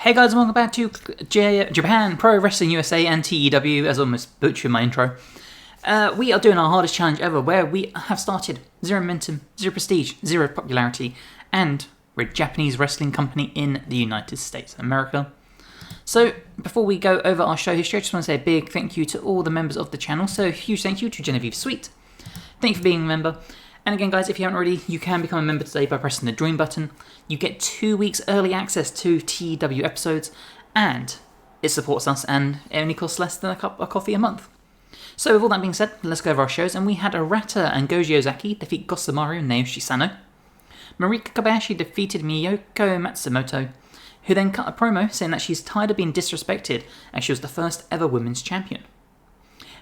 Hey guys, and welcome back to Japan Pro Wrestling USA and TEW, as I almost butchered my intro. We are doing our hardest challenge ever, where we have started 0 momentum, 0 prestige, 0 popularity, and we're a Japanese wrestling company in the United States of America. So, before we go over our show history, I just want to say a big thank you to all the members of the channel. So, a huge thank you to Genevieve Sweet. Thank you for being a member. And again, guys, if you haven't already, you can become a member today by pressing the join button. You get 2 weeks early access to TEW episodes, and it supports us, and it only costs less than a cup of coffee a month. So with all that being said, let's go over our shows, and we had Arata and Goji Ozaki defeat Gosamaru and Naoshi Sano. Marika Kobayashi defeated Miyoko Matsumoto, who then cut a promo saying that she's tired of being disrespected as she was the first ever women's champion.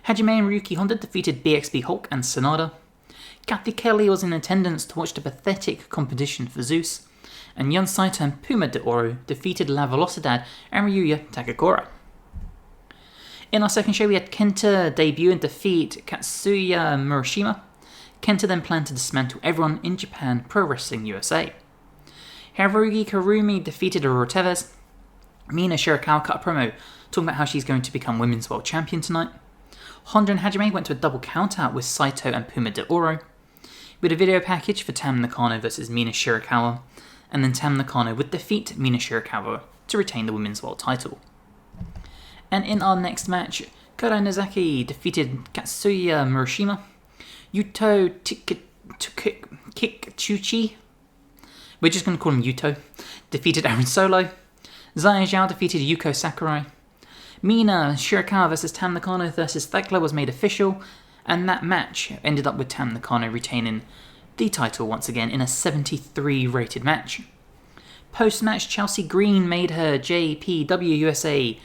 Hajime and Ryuki Honda defeated BXB Hulk and Sonada. Kathy Kelly was in attendance to watch the pathetic competition for Zeus, and Yun Saito and Puma de Oro defeated La Velocidad and Ryuya Takakura. In our second show, we had Kenta debut and defeat Katsuya Murashima. Kenta then planned to dismantle everyone in Japan Pro Wrestling USA. Harugi Karumi defeated Aurora Tevez. Mina Shirakawa cut a promo talking about how she's going to become Women's World Champion tonight. Honda and Hajime went to a double count-out with Saito and Puma de Oro. We had a video package for Tam Nakano versus Mina Shirakawa, and then Tam Nakano would defeat Mina Shirakawa to retain the Women's World title. And in our next match, Kodai Nozaki defeated Katsuya Murashima. Yuto Kikuchi, we're just going to call him Yuto, defeated Aaron Solo. Zaya Zhao defeated Yuko Sakurai. Mina Shirakawa versus Tam Nakano versus Thekla was made official, and that match ended up with Tam Nakano retaining the title once again in a 73 rated match. Post-match, Chelsea Green made her JPW USA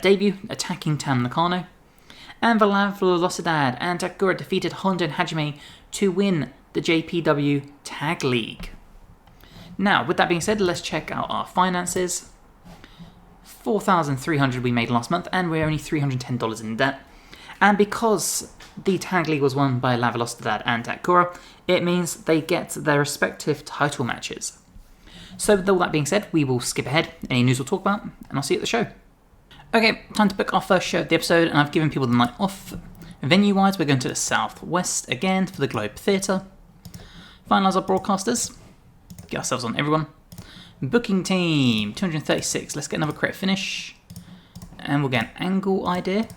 debut, attacking Tam Nakano, and La Velocidad and Takura defeated Honda and Hajime to win the JPW Tag League. Now, with that being said, let's check out our finances. $4,300 we made last month, and we're only $310 in debt. And because the Tag League was won by La Velocidad and Takura, it means they get their respective title matches. So with all that being said, we will skip ahead. Any news we'll talk about, and I'll see you at the show. Okay, time to book our first show of the episode, and I've given people the night off. Venue-wise, we're going to the Southwest again for the Globe Theatre. Finalise our broadcasters. Get ourselves on, everyone. Booking team, 236. Let's get another credit finish. And we'll get an angle idea.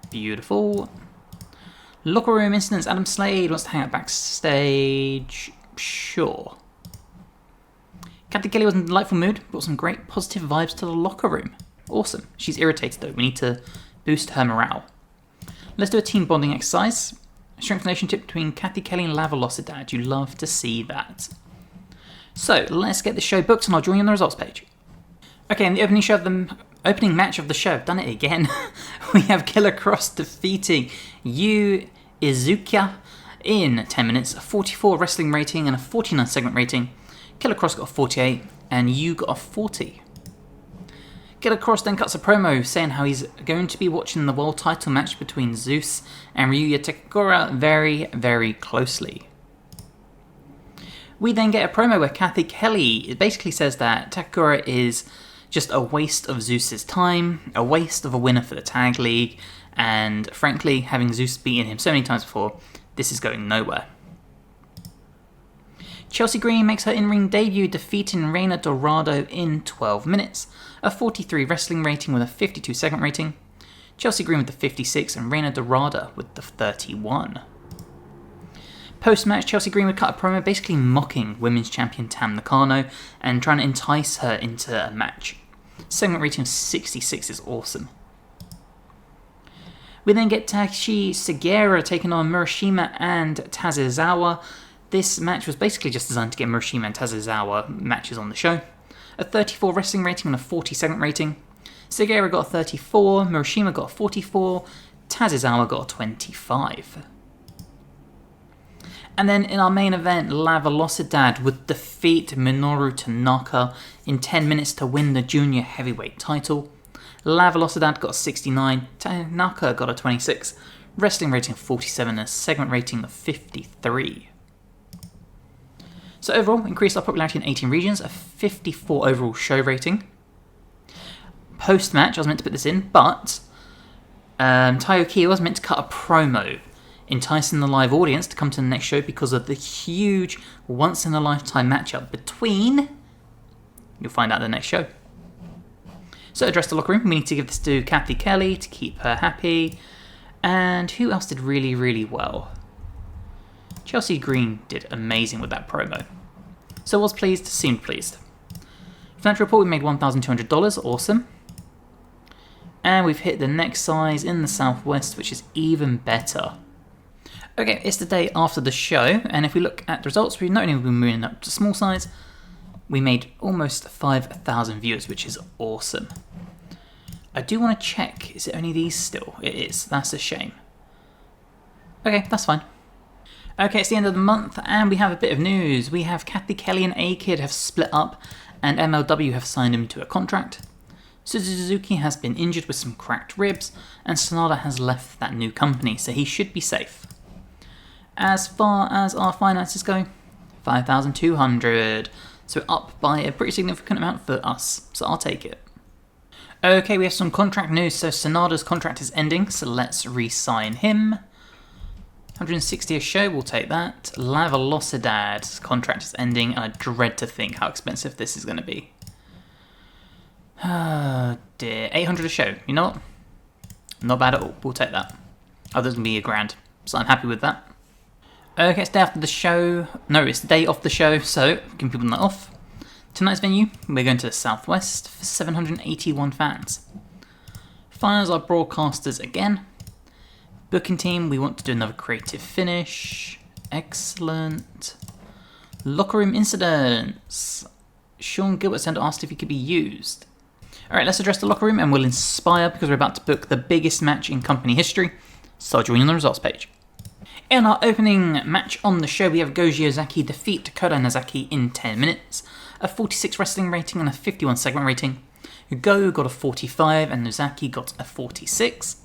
Beautiful. Locker room incidents. Adam Slade wants to hang out backstage. Sure. Kathy Kelly was in a delightful mood. Brought some great positive vibes to the locker room. Awesome. She's irritated though. We need to boost her morale. Let's do a team bonding exercise. Strength relationship between Kathy Kelly and La Velocidad. You love to see that. So, let's get the show booked and I'll join you on the results page. Okay, in the opening match of the show, I've done it again. We have Killer Cross defeating Yu Izuka in 10 minutes, a 44 wrestling rating and a 49 segment rating. Killer Cross got a 48 and Yu got a 40. Killer Cross then cuts a promo saying how he's going to be watching the world title match between Zeus and Ryuya Takakura very, very closely. We then get a promo where Kathy Kelly basically says that Takakura is just a waste of Zeus's time, a waste of a winner for the Tag League, and frankly, having Zeus beaten him so many times before, this is going nowhere. Chelsea Green makes her in-ring debut, defeating Reina Dorado in 12 minutes, a 43 wrestling rating with a 52 segment rating. Chelsea Green with the 56 and Reina Dorado with the 31. Post-match, Chelsea Green would cut a promo basically mocking women's champion Tam Nakano and trying to entice her into a match. Segment rating of 66 is awesome. We then get Takeshi Sugiura taking on Murashima and Tazezawa. This match was basically just designed to get Murashima and Tazezawa matches on the show. A 34 wrestling rating and a 40 segment rating. Sugiura got a 34, Murashima got a 44, Tazezawa got a 25. And then in our main event, La Velocidad would defeat Minoru Tanaka in 10 minutes to win the junior heavyweight title. La Velocidad got a 69, Tanaka got a 26, wrestling rating of 47 and a segment rating of 53. So overall, increased our popularity in 18 regions, a 54 overall show rating. post-match, I was meant to put this in, but Taio was meant to cut a promo, enticing the live audience to come to the next show because of the huge once-in-a-lifetime matchup between... You'll find out in the next show. So address the locker room. We need to give this to Kathy Kelly to keep her happy. And who else did really, really well? Chelsea Green did amazing with that promo. So was pleased, seemed pleased. Financial report, we made $1,200, awesome. And we've hit the next size in the Southwest, which is even better. Okay, it's the day after the show, and if we look at the results, we've not only been moving up to small size, we made almost 5,000 viewers, which is awesome. I do want to check, is it only these still? It is, that's a shame. Okay, that's fine. Okay, it's the end of the month, and we have a bit of news. We have Kathy Kelly and A-Kid have split up, and MLW have signed him to a contract. Suzuki has been injured with some cracked ribs, and Sonata has left that new company, so he should be safe. As far as our finances go, 5,200, so up by a pretty significant amount for us, so I'll take it. Okay, we have some contract news, so Sonata's contract is ending, so let's re-sign him. 160 a show, we'll take that. La Velocidad's contract is ending, and I dread to think how expensive this is going to be. Oh dear, 800 a show, you know what? Not bad at all, we'll take that. Oh, there's going to be $1,000, so I'm happy with that. Okay, it's the day after the show. No, it's the day off the show, so give people that off. Tonight's venue, we're going to the Southwest for 781 fans. Finals are broadcasters again. Booking team, we want to do another creative finish. Excellent. Locker room incidents. Sean Gilbert asked if he could be used. Alright, let's address the locker room and we'll inspire because we're about to book the biggest match in company history. So join on the results page. In our opening match on the show, we have Goji Ozaki defeat Kodai Nozaki in 10 minutes. A 46 wrestling rating and a 51 segment rating. Go got a 45 and Nozaki got a 46.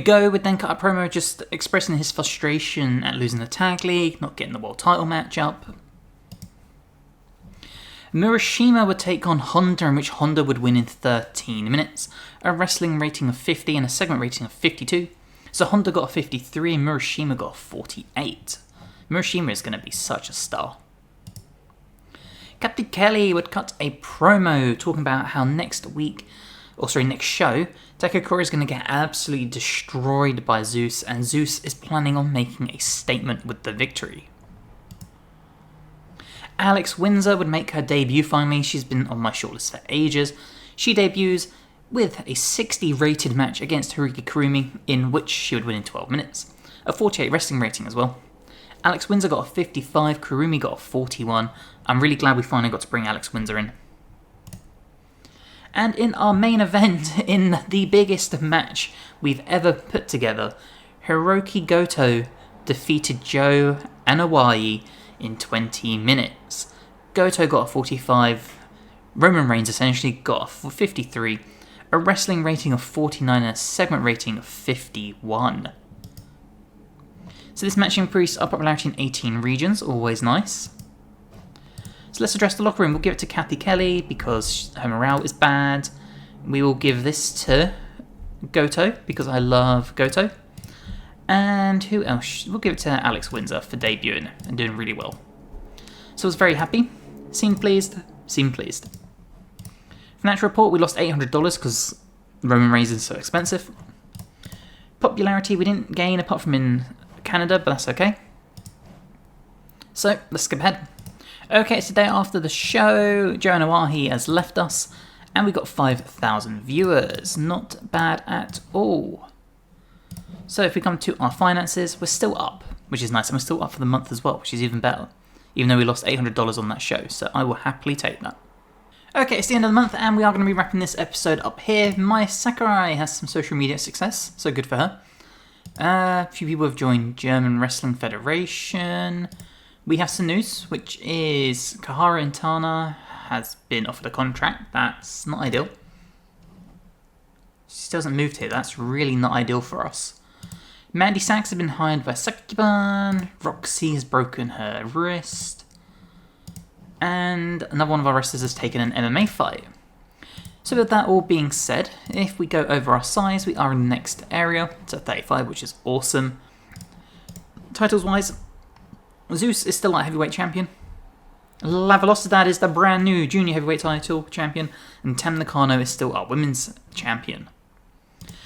Go would then cut a promo just expressing his frustration at losing the tag league, not getting the world title matchup. Murashima would take on Honda, in which Honda would win in 13 minutes. A wrestling rating of 50 and a segment rating of 52. So Honda got a 53 and Murashima got a 48. Murashima is going to be such a star. Captain Kelly would cut a promo talking about how next show, Takakura is going to get absolutely destroyed by Zeus, and Zeus is planning on making a statement with the victory. Alex Windsor would make her debut finally. She's been on my shortlist for ages. She debuts with a 60 rated match against Haruki Kurumi, in which she would win in 12 minutes. A 48 wrestling rating as well. Alex Windsor got a 55, Kurumi got a 41. I'm really glad we finally got to bring Alex Windsor in. And in our main event, in the biggest match we've ever put together, Hiroki Goto defeated Joe Anoa'i in 20 minutes. Goto got a 45, Roman Reigns essentially got a 53, a wrestling rating of 49 and a segment rating of 51. So this match increased our popularity in 18 regions, always nice. So let's address the locker room. We'll give it to Kathy Kelly because her morale is bad. We will give this to Goto because I love Goto. And who else? We'll give it to Alex Windsor for debuting and doing really well. So I was very happy. Seemed pleased. Seemed pleased. Financial report, we lost $800 because Roman Reigns is so expensive. Popularity, we didn't gain apart from in Canada, but that's okay. So let's skip ahead. Okay, it's the day after the show. Joe Anoa'i has left us, and we got 5,000 viewers. Not bad at all. So if we come to our finances, we're still up, which is nice, and we're still up for the month as well, which is even better, even though we lost $800 on that show, so I will happily take that. Okay, it's the end of the month, and we are going to be wrapping this episode up here. Mai Sakurai has some social media success, so good for her. A few people have joined German Wrestling Federation. We have some news, which is Kahara Intana has been offered a contract. That's not ideal. She still hasn't moved here. That's really not ideal for us. Mandy Sachs has been hired by Sakiban. Roxy has broken her wrist. And another one of our wrestlers has taken an MMA fight. So with that all being said, if we go over our size, we are in the next area. It's a 35, which is awesome. Titles-wise, Zeus is still our heavyweight champion. La Velocidad is the brand new junior heavyweight title champion. And Tem Nakano is still our women's champion.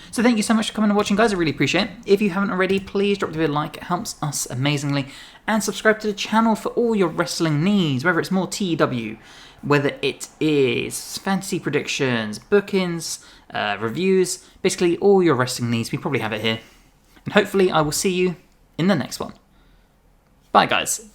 So thank you so much for coming and watching, guys. I really appreciate it. If you haven't already, please drop the video a like. It helps us amazingly. And subscribe to the channel for all your wrestling needs, whether it's more TEW, whether it is fantasy predictions, bookings, reviews, basically all your wrestling needs. We probably have it here. And hopefully I will see you in the next one. Bye, guys.